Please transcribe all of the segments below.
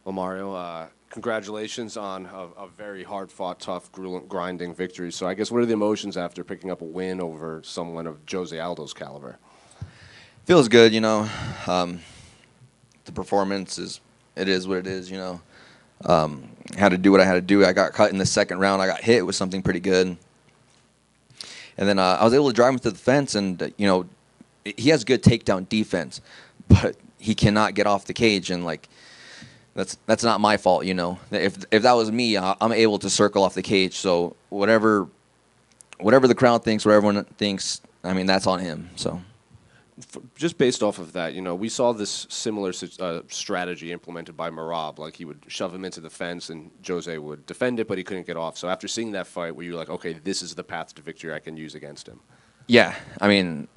Well, Mario, congratulations on a very hard-fought, tough, grinding victory. So I guess what are the emotions after picking up a win over someone of Jose Aldo's caliber? Feels good, the performance it is what it is, Had to do what I had to do. I got cut in the second round. I got hit with something pretty good. And then I was able to drive him to the fence, and, he has good takedown defense, but he cannot get off the cage, and, that's not my fault, If that was me, I'm able to circle off the cage. So whatever the crowd thinks, whatever everyone thinks, I mean, that's on him, so. Just based off of that, we saw this similar strategy implemented by Marab. Like he would shove him into the fence, and Jose would defend it, but he couldn't get off. So after seeing that fight, were you like, okay, this is the path to victory I can use against him? Yeah, I mean,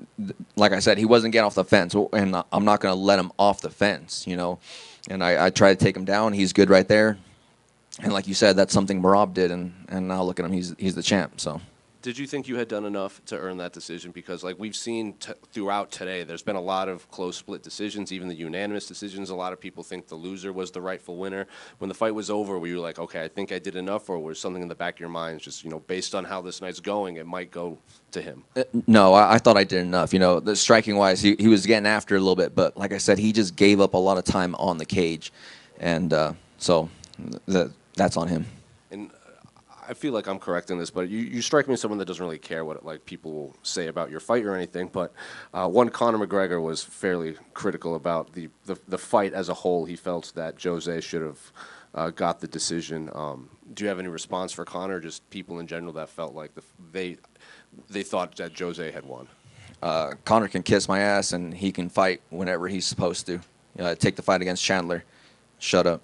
like I said, he wasn't getting off the fence, and I'm not going to let him off the fence, And I tried to take him down. He's good right there. And like you said, that's something Marab did, and now look at him. He's the champ, so. Did you think you had done enough to earn that decision? Because like we've seen throughout today, there's been a lot of close split decisions, even the unanimous decisions. A lot of people think the loser was the rightful winner. When the fight was over, were you like, okay, I think I did enough, or was something in the back of your mind just, based on how this night's going, it might go to him? No, I thought I did enough. The striking-wise, he was getting after it a little bit, but like I said, he just gave up a lot of time on the cage, and so that's on him. And I feel like I'm correct in this, but you strike me as someone that doesn't really care what people will say about your fight or anything. But one Conor McGregor was fairly critical about the fight as a whole. He felt that Jose should have got the decision. Do you have any response for Conor? Or just people in general that felt like they thought that Jose had won. Conor can kiss my ass, and he can fight whenever he's supposed to. Take the fight against Chandler. Shut up.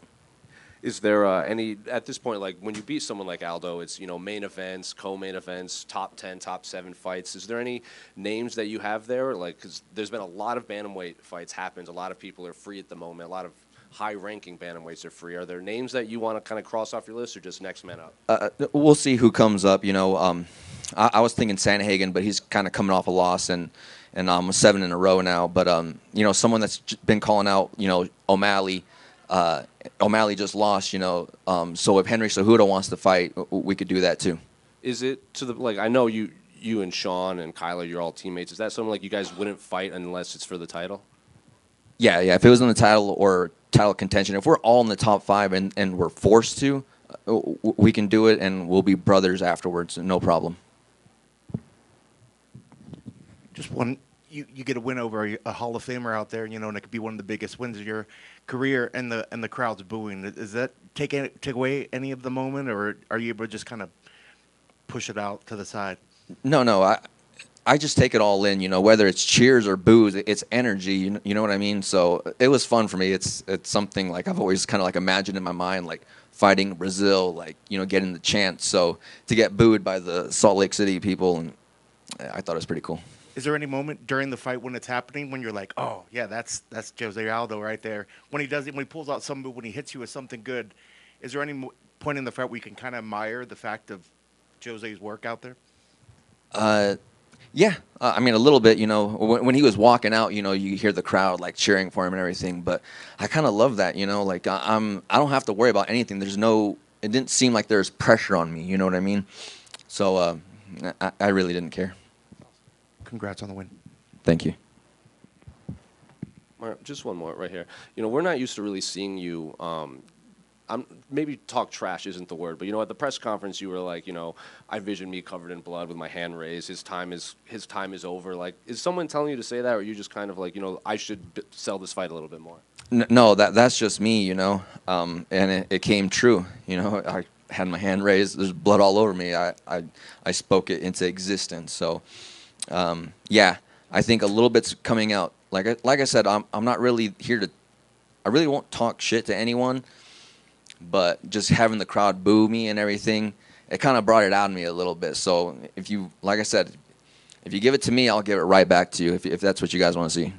Is there any, at this point, like when you beat someone like Aldo, it's, main events, co-main events, top 10, top 7 fights. Is there any names that you have there? Like, because there's been a lot of bantamweight fights happened. A lot of people are free at the moment. A lot of high-ranking bantamweights are free. Are there names that you want to kind of cross off your list, or just next man up? We'll see who comes up. I was thinking Sandhagen, but he's kind of coming off a loss, and 7 in a row now. But someone that's been calling out, O'Malley. O'Malley just lost, so if Henry Cejudo wants to fight, we could do that too. Is it to the, like, I know you and Sean and Kyler, you're all teammates. Is that something like you guys wouldn't fight unless it's for the title? Yeah. If it was in the title or title contention, if we're all in the top 5 and we're forced to, we can do it, and we'll be brothers afterwards, no problem. Just one. You get a win over a Hall of Famer out there, and it could be one of the biggest wins of your career, and the crowd's booing. Does that take away any of the moment, or are you able to just kind of push it out to the side? No. I just take it all in, whether it's cheers or boos, it's energy, you know what I mean? So it was fun for me. It's something like I've always kind of like imagined in my mind, like fighting Brazil, like, getting the chance. So to get booed by the Salt Lake City people, and I thought it was pretty cool. Is there any moment during the fight when it's happening when you're like, oh, yeah, that's Jose Aldo right there? When he does it, when he pulls out some move, when he hits you with something good, is there any point in the fight where you can kind of admire the fact of Jose's work out there? Yeah. I mean, a little bit, when he was walking out, you hear the crowd like cheering for him and everything. But I kind of love that, like I don't have to worry about anything. It didn't seem like there's pressure on me. You know what I mean? So I really didn't care. Congrats on the win. Thank you. Just one more right here. We're not used to really seeing you. Maybe talk trash isn't the word, but at the press conference you were like, I vision me covered in blood with my hand raised. His time is over. Like, is someone telling you to say that, or are you just kind of like, I should sell this fight a little bit more? No, that's just me, and it came true. I had my hand raised. There's blood all over me. I spoke it into existence. So. Yeah, I think a little bit's coming out. Like I said, I'm not really here to. I really won't talk shit to anyone, but just having the crowd boo me and everything, it kind of brought it out of me a little bit. So like I said, if you give it to me, I'll give it right back to you if that's what you guys want to see.